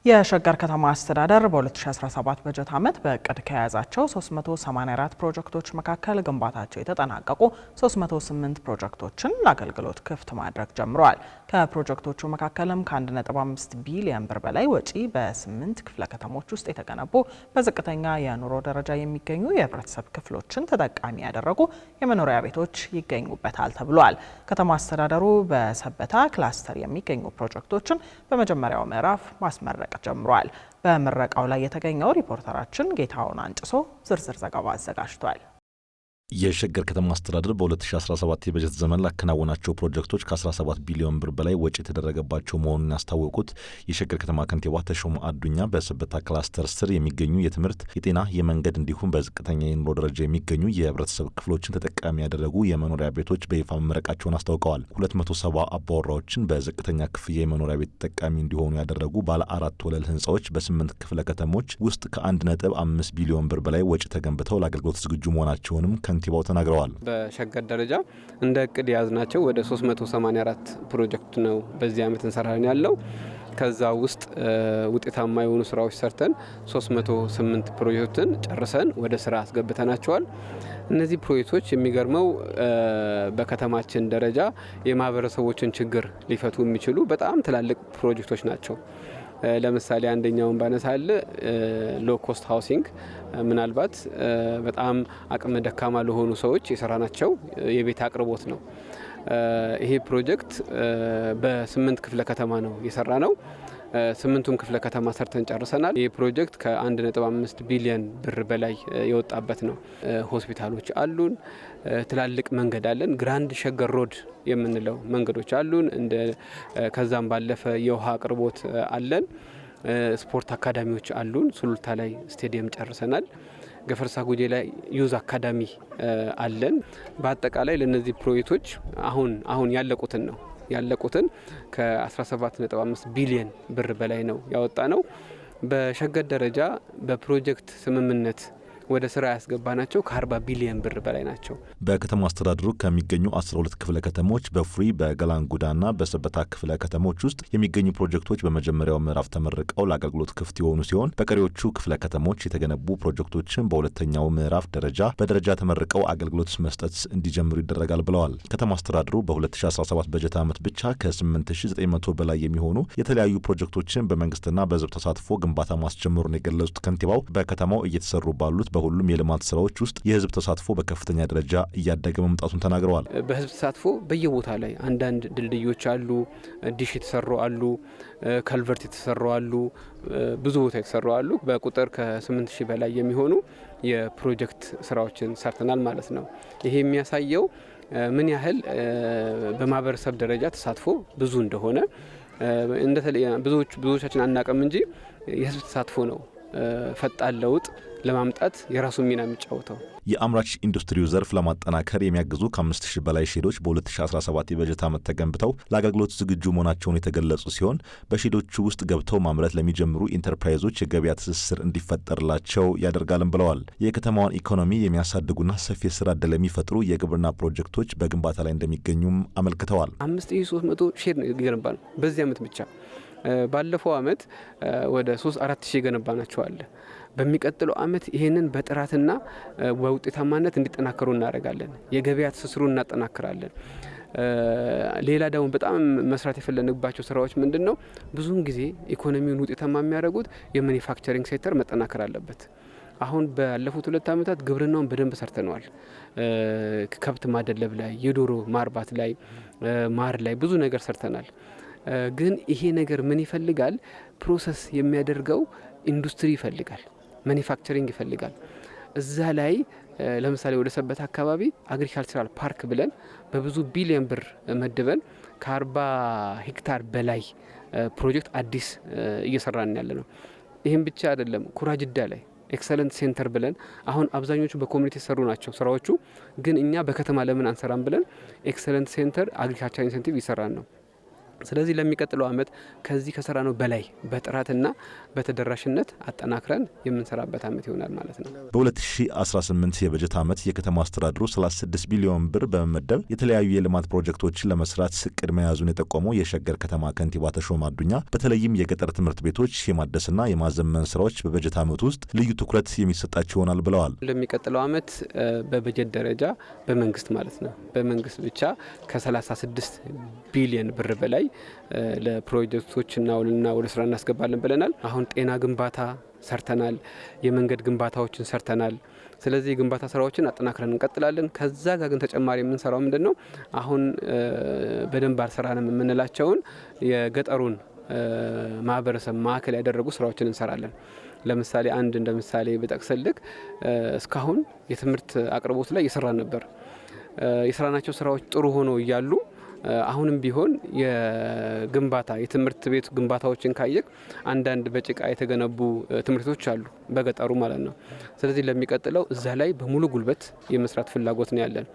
የሸገር ከተማ አስተዳደር በ2017 በጀት ዓመት በእቅድ ከያዛቸው 384 ፕሮጀክቶች መካከል ግንባታቸው የተጠናቀቁ 308 ፕሮጀክቶችን ለአገልግሎት ክፍት ማድረግ ጀምረዋል። ከፕሮጀክቶቹ መካከልም ከ1.5 ቢሊዮን ብር በላይ ወጪ በ8 ክፍለ ከተሞች ውስጥ የተገነቡ በዝቅተኛ የኑሮ ደረጃ የሚገኙ የህብረተሰብ ክፍሎችን ተጠቃሚ ያደረጉ የመኖሪያ ቤቶች ይገኙበታል ተብሏል። ከተማ አስተዳደሩ በሰበታ ክላስተር የሚገኙ ፕሮጀክቶችን በመጀመሪያው ምዕራፍ ማስመረቅ ጀምሯል። በምረቃው ላይ የተገኘው ሪፖርተራችን ጌታውን አንጭሶ ዝርዝር ዘገባ አዘጋጅቷል። የሸገር ከተማ አስተዳደር በ2017 የበጀት ዘመን ላከናወናቸው ፕሮጀክቶች ከ17 ቢሊዮን ብር በላይ ወጪ የተደረገባቸው መሆኑን ያስታወቁት የሸገር ከተማ ከንቲባ ተሾመ አዱኛ በሰበታ ክላስተር ስር የሚገኙ የትምህርት፣ የጤና፣ የመንገድ እንዲሁም በዝቅተኛ የኑሮ ደረጃ የሚገኙ የህብረተሰብ ክፍሎችን ተጠቃሚ ያደረጉ የመኖሪያ ቤቶች በይፋ መመረቃቸውን አስታውቀዋል። 270 አባወራዎችን በዝቅተኛ ክፍያ የመኖሪያ ቤት ተጠቃሚ እንዲሆኑ ያደረጉ ባለ 4 ወለል ህንፃዎች በ8 ክፍለ ከተሞች ውስጥ ከ1.5 ቢሊዮን ብር በላይ ወጪ ተገንብተው ለአገልግሎት ዝግጁ መሆናቸውንም ከንቲባው ተናግረዋል። በሸገር ደረጃ እንደ እቅድ የያዝናቸው ወደ 384 ፕሮጀክት ነው በዚህ ዓመት እንሰራለን ያለው። ከዛ ውስጥ ውጤታማ የሆኑ ስራዎች ሰርተን 308 ፕሮጀክትን ጨርሰን ወደ ስራ አስገብተናቸዋል። እነዚህ ፕሮጀክቶች የሚገርመው በከተማችን ደረጃ የማህበረሰቦችን ችግር ሊፈቱ የሚችሉ በጣም ትላልቅ ፕሮጀክቶች ናቸው። ለምሳሌ አንደኛውን ባነሳለ ሎ ኮስት ሃውሲንግ ምናልባት በጣም አቅመ ደካማ ለሆኑ ሰዎች የሰራናቸው የቤት አቅርቦት ነው። ይሄ ፕሮጀክት በ8 ክፍለ ከተማ ነው የሰራ ነው። 8ቱም ክፍለ ከተማ ሰርተን ጨርሰናል። ይህ ፕሮጀክት ከ1.5 ቢሊዮን ብር በላይ የወጣበት ነው። ሆስፒታሎች አሉን፣ ትላልቅ መንገድ አለን፣ ግራንድ ሸገር ሮድ የምንለው መንገዶች አሉን። ከዛም ባለፈ የውሃ አቅርቦት አለን። ስፖርት አካዳሚዎች አሉን። ሱሉልታ ላይ ስቴዲየም ጨርሰናል። ገፈርሳ ጉጄ ላይ ዩዝ አካዳሚ አለን። በአጠቃላይ ለነዚህ ፕሮጀክቶች አሁን ያለቁትን ከ17.5 ቢሊዮን ብር በላይ ነው ያወጣ ነው። በሸገር ደረጃ በፕሮጀክት ስምምነት ወደ ስራ ያስገባናቸው ከ40 ቢሊዮን ብር በላይ ናቸው። በከተማ አስተዳደሩ ከሚገኙ 12 ክፍለ ከተሞች በፍሪ በገላንጉዳና በሰበታ ክፍለ ከተሞች ውስጥ የሚገኙ ፕሮጀክቶች በመጀመሪያው ምዕራፍ ተመርቀው ለአገልግሎት ክፍት የሆኑ ሲሆን በቀሪዎቹ ክፍለ ከተሞች የተገነቡ ፕሮጀክቶችን በሁለተኛው ምዕራፍ በደረጃ ተመርቀው አገልግሎት መስጠት እንዲጀምሩ ይደረጋል ብለዋል። ከተማ አስተዳደሩ በ2017 በጀት ዓመት ብቻ ከ8900 በላይ የሚሆኑ የተለያዩ ፕሮጀክቶችን በመንግስትና በህዝብ ተሳትፎ ግንባታ ማስጀመሩን የገለጹት ከንቲባው በከተማው እየተሰሩ ባሉት በሁሉም የልማት ስራዎች ውስጥ የህዝብ ተሳትፎ በከፍተኛ ደረጃ እያደገ መምጣቱን ተናግረዋል። በህዝብ ተሳትፎ በየቦታ ላይ አንዳንድ ድልድዮች አሉ፣ ዲሽ የተሰሩ አሉ፣ ከልቨርት የተሰሩ አሉ፣ ብዙ ቦታ የተሰሩ አሉ። በቁጥር ከ8000 በላይ የሚሆኑ የፕሮጀክት ስራዎችን ሰርተናል ማለት ነው። ይሄ የሚያሳየው ምን ያህል በማህበረሰብ ደረጃ ተሳትፎ ብዙ እንደሆነ ብዙዎቻችን አናውቅም እንጂ የህዝብ ተሳትፎ ነው ፈጣን ለውጥ ለማምጣት የራሱን ሚና የሚጫወተው። የአምራች ኢንዱስትሪው ዘርፍ ለማጠናከር የሚያግዙ ከ5000 በላይ ሼዶች በ2017 የበጀት ዓመት ተገንብተው ለአገልግሎት ዝግጁ መሆናቸውን የተገለጹ ሲሆን በሼዶቹ ውስጥ ገብተው ማምረት ለሚጀምሩ ኢንተርፕራይዞች የገበያ ትስስር እንዲፈጠርላቸው ያደርጋልም ብለዋል። የከተማዋን ኢኮኖሚ የሚያሳድጉና ሰፊ የስራ ዕድል የሚፈጥሩ የግብርና ፕሮጀክቶች በግንባታ ላይ እንደሚገኙም አመልክተዋል። 5300 ሼድ ነው የገነባ ነው በዚህ ዓመት ብቻ። ባለፈው ዓመት ወደ 3-4 ሺህ ገነባ ናቸው አለ። በሚቀጥለው ዓመት ይህንን በጥራትና በውጤታማነት እንዲጠናከሩ እናደርጋለን። የገበያ ትስስሩን እናጠናክራለን። ሌላ ደግሞ በጣም መስራት የፈለንባቸው ስራዎች ምንድን ነው? ብዙውን ጊዜ ኢኮኖሚውን ውጤታማ የሚያደርጉት የማኒፋክቸሪንግ ሴክተር መጠናከር አለበት። አሁን ባለፉት 2 ዓመታት ግብርናውን በደንብ ሰርተነዋል። ከብት ማደለብ ላይ፣ የዶሮ ማርባት ላይ፣ ማር ላይ ብዙ ነገር ሰርተናል። ግን ይሄ ነገር ምን ይፈልጋል? ፕሮሰስ የሚያደርገው ኢንዱስትሪ ይፈልጋል፣ ማኒፋክቸሪንግ ይፈልጋል። እዛ ላይ ለምሳሌ ወደ ሰበታ አካባቢ አግሪካልቸራል ፓርክ ብለን በብዙ ቢሊዮን ብር መድበን ከ40 ሄክታር በላይ ፕሮጀክት አዲስ እየሰራን ያለ ነው። ይህም ብቻ አይደለም። ኩራጅዳ ላይ ኤክሰለንት ሴንተር ብለን አሁን አብዛኞቹ በኮሚኒቲ የሰሩ ናቸው ስራዎቹ፣ ግን እኛ በከተማ ለምን አንሰራም ብለን ኤክሰለንት ሴንተር አግሪካልቸራል ኢንሴንቲቭ ይሰራን ነው። ስለዚህ ለሚቀጥለው ዓመት ከዚህ ከሰራ ነው በላይ በጥራትና በተደራሽነት አጠናክረን የምንሰራበት ዓመት ይሆናል ማለት ነው። በ2018 የበጀት ዓመት የከተማ አስተዳደሩ 36 ቢሊዮን ብር በመመደብ የተለያዩ የልማት ፕሮጀክቶችን ለመስራት እቅድ መያዙን የጠቆመው የሸገር ከተማ ከንቲባ ተሾመ አዱኛ በተለይም የገጠር ትምህርት ቤቶች የማደስና የማዘመን ስራዎች በበጀት ዓመቱ ውስጥ ልዩ ትኩረት የሚሰጣቸው ይሆናል ብለዋል። ለሚቀጥለው ዓመት በበጀት ደረጃ በመንግስት ማለት ነው በመንግስት ብቻ ከ36 ቢሊዮን ብር በላይ ለፕሮጀክቶች እናውልና ወደ ስራ እናስገባለን ብለናል። አሁን ጤና ግንባታ ሰርተናል፣ የመንገድ ግንባታዎችን ሰርተናል። ስለዚህ የግንባታ ስራዎችን አጠናክረን እንቀጥላለን። ከዛ ጋር ግን ተጨማሪ የምንሰራው ምንድነው? አሁን በደንብ አልሰራንም የምንላቸውን የገጠሩን ማህበረሰብ ማዕከል ያደረጉ ስራዎችን እንሰራለን። ለምሳሌ እንደ ምሳሌ ብጠቅስልክ እስካሁን የትምህርት አቅርቦት ላይ እየሰራን ነበር። የሰራናቸው ስራዎች ጥሩ ሆኖ እያሉ አሁንም ቢሆን የግንባታ የትምህርት ቤት ግንባታዎችን ካየክ አንዳንድ በጭቃ የተገነቡ ትምህርት ቤቶች አሉ በገጠሩ ማለት ነው። ስለዚህ ለሚቀጥለው እዛ ላይ በሙሉ ጉልበት የመስራት ፍላጎት ነው ያለን።